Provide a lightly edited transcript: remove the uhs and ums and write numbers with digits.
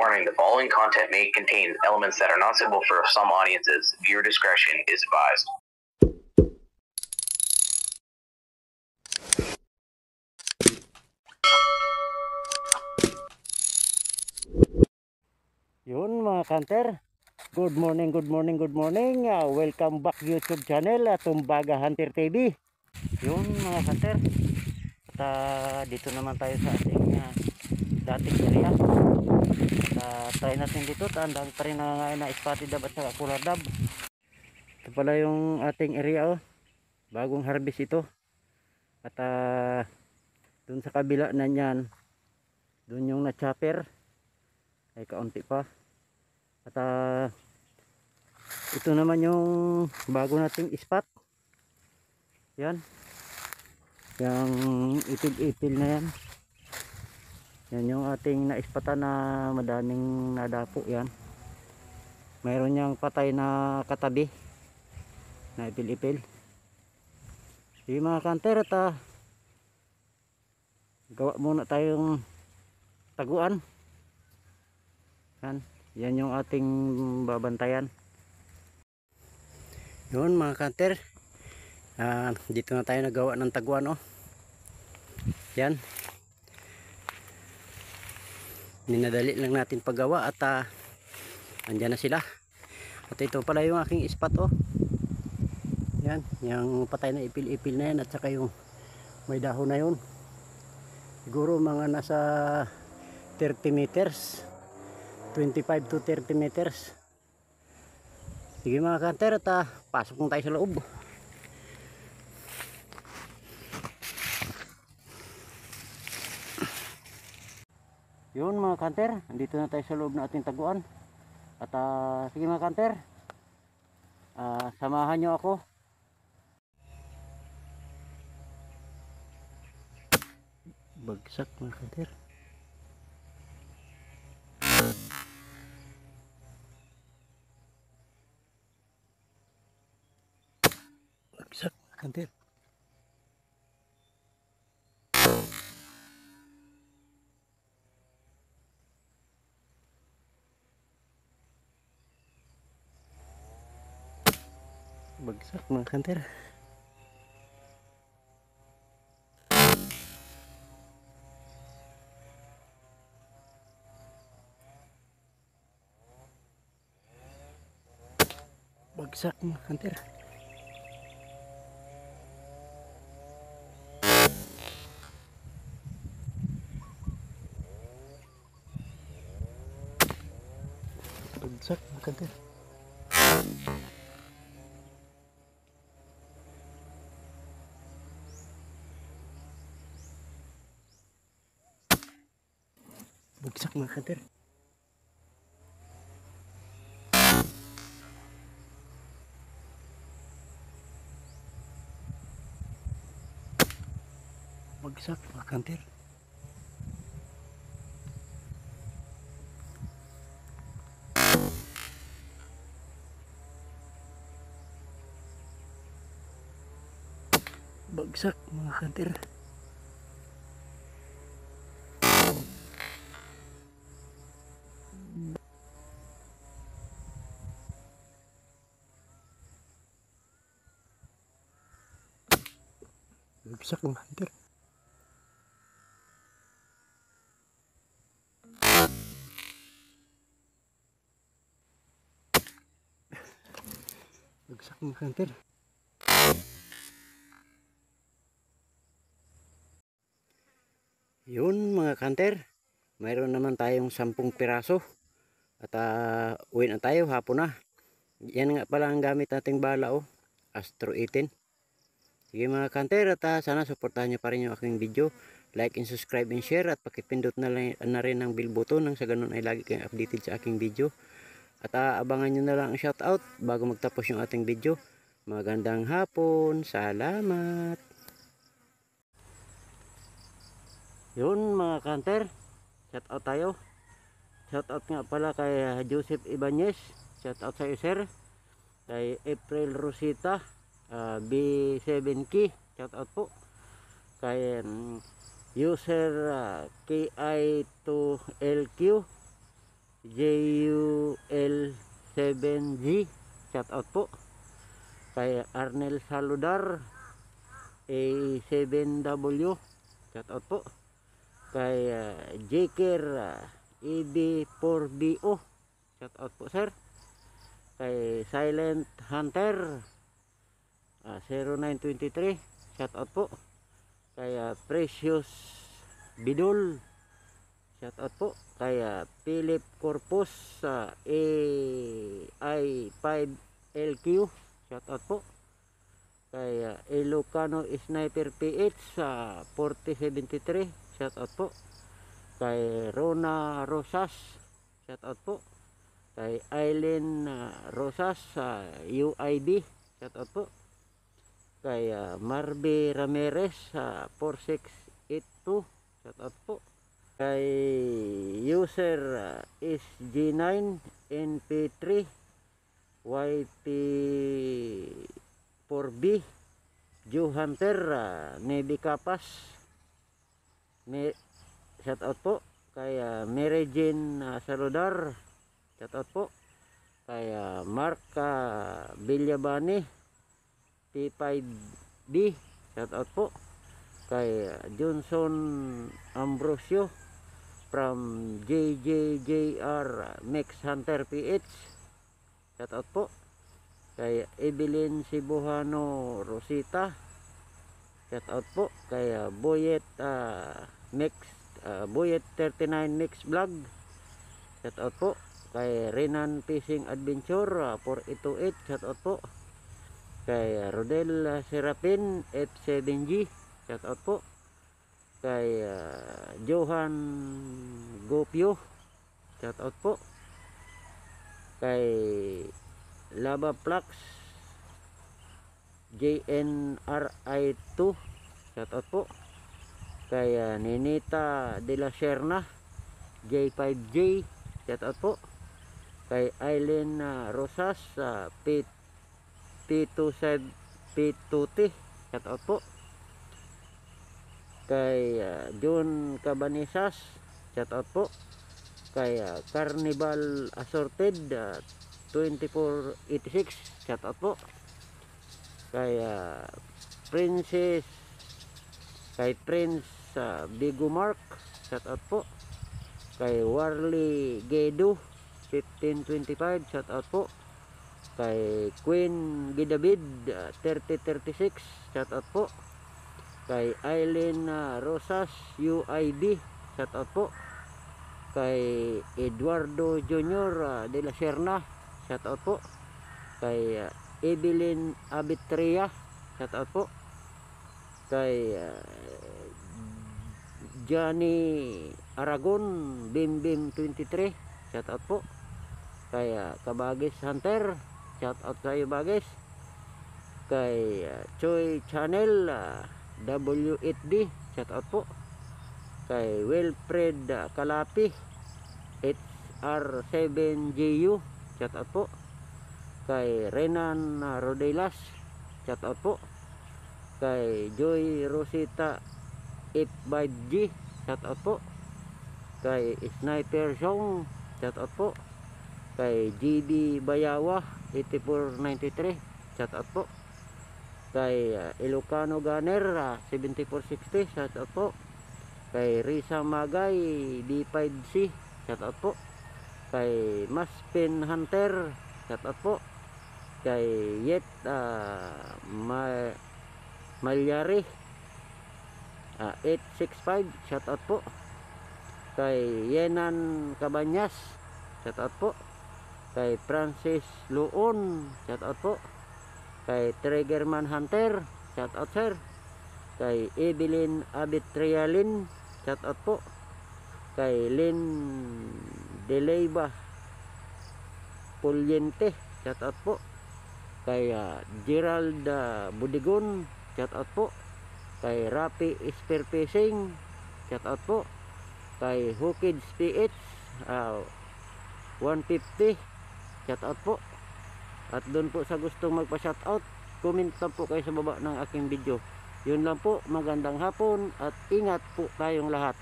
warning, the following content may contain elements that are not suitable for some audiences. Viewer discretion is advised. Yun mga kanter, good morning. Welcome back YouTube channel Tumbaga Hunter TV. Yun mga kanter, at dito naman tayo sa ating dating area. Try natin dito, tandaan pa rin na spotted dab at saka cooler dab. Ito pala yung ating area, bagong harvest ito. At dun sa kabila na yan, dun yung na-chopper ay kaunti pa. At ito naman yung bago nating spot. Yan, yung itil na yan. Yan yung ating na-spota na madaming nadapo. Yan, mayroon niyang patay na katabi na ipil-ipil. Yung mga kanter, at gawa muna tayong taguan. Yan yung ating babantayan. Yun mga kanter, dito na tayo nagawa ng taguan. Yan, minadali lang natin paggawa at andyan na sila. At ito pala yung aking spot. Yan, yung patay na ipil-ipil na yan, at saka yung may dahon na yun. Siguro mga nasa 30 meters, 25 to 30 meters. Sige mga kanter, at pasok na tayo sa loob. Yun mga kanter, andito na tayo sa loob ng ating taguan. At sige mga kanter, samahan nyo ako. Bagsak mga kanter. Bagsak mga kanter. Bagsak mga kanter. Bagsak mga kanter. Bagsak mga kanter. Bagsak mga kanter. Bagsak mga kanter. Bagsak mga kanter. Bagsak mga kanter. Bagsak mga kanter. Yun mga kanter, mayroon naman tayong 10 piraso. At uwi na tayo, hapon na. Yan nga pala ang gamit nating bala, Astro 18. Sige mga kanter, at sana suportahan nyo pa rin yung aking video. Like and subscribe and share, at pakipindot na rin ang bell button nang sa ganun ay lagi kayong updated sa aking video. At abangan nyo na lang ang shoutout bago magtapos yung ating video. Magandang hapon, salamat. Yun mga kanter, shoutout tayo. Shoutout nga pala kay Joseph Ibanez, shoutout sa iyo sir. Kay April Rosita, B7K, shoutout po. Kay user KI2LQ, JUL7G, shout out po. Kay Arnel Saludar A7W, shout out po. Kay Jeker EB4BO, shout out po sir. Kay Silent Hunter 0923, shout out po. Kay Precious Bidol, shout out po. Kay Philip Corpus AI5LQ, shout out po. Kay Ilocano Sniper PH 4073, shout out po. Kay Rona Rosas, shout out po. Kay Aileen Rosas UIB, shout out po. Kay Marby Ramirez 4682, shout out po. Kay user SG9 NP3 YP4B Joe Hunter Navy Kapas, shout out po. Kay Mary Jane Saludar, shout out po. Kay Mark Bilyabani P5B, shout out po. Kay Johnson Ambrosio from JJJR Max Hunter PH, shout out po. Kay Evelyn Sibuhano Rosita, shout out po. Kay Boyet Boyet 39 Mix Vlog, shout out po. Kay Renan Fishing Adventure 4828, shout out po. Kay Rodel Serapin F7G, shout out po. Kay Johan Gopio, shout out po. Kay Lava Plax JNRI2, shout out po. Kay Ninita De La Serna J5J, shout out po. Kay Aileen Rosas P2T, shout out po. Kay John Cabanisas, shout out po. Kay Carnival Assorted 2486, shout out po. Kay Prince Bigo Mark, shout out po. Kay Warley Gedo 1525, shout out po. Kay Queen Gidavid 3036, shout out po. Kay Aileen Rosas UIB, shout out po. Kay Eduardo Junior De La Serna, shout out po. Kay Evelyn Abitria, shout out po. Kay Johnny Aragon Bimbim 23, shout out po. Kay Kabagis Hunter, shout out sa iyo Bagis. Kay Choi Channel W8D, shout out po. Kay Wilfred Kalapi HR7JU, shout out po. Kay Renan Rodelas, shout out po. Kay Joy Rosita F5G, shout out po. Kay Sniper Song, shout out po. Kay GB Bayawa 8493, shout out po. Kay Ilocano Gunner 7460, shout out po. Kay Risa Magay B5C, shout out po. Kay Maspin Hunter, shout out po. Kay Yet Malyari 865, shout out po. Kay Yenan Cabanyas, shout out po. Kay Francis Luon, shout out po. Kay Triggerman Hunter, shout out sir. Kay Evelyn Abitrialin, shout out po. Kay Lynn Deleyba Pulyente, shout out po. Kay Gerald Budigon, shout out po. Kay Rapi Spear Fishing, shout out po. Kay Hookids PH 150, shout out po. At doon po sa gustong magpa shout out, comment lang po kayo sa baba ng aking video. Yun lang po, magandang hapon at ingat po tayong lahat.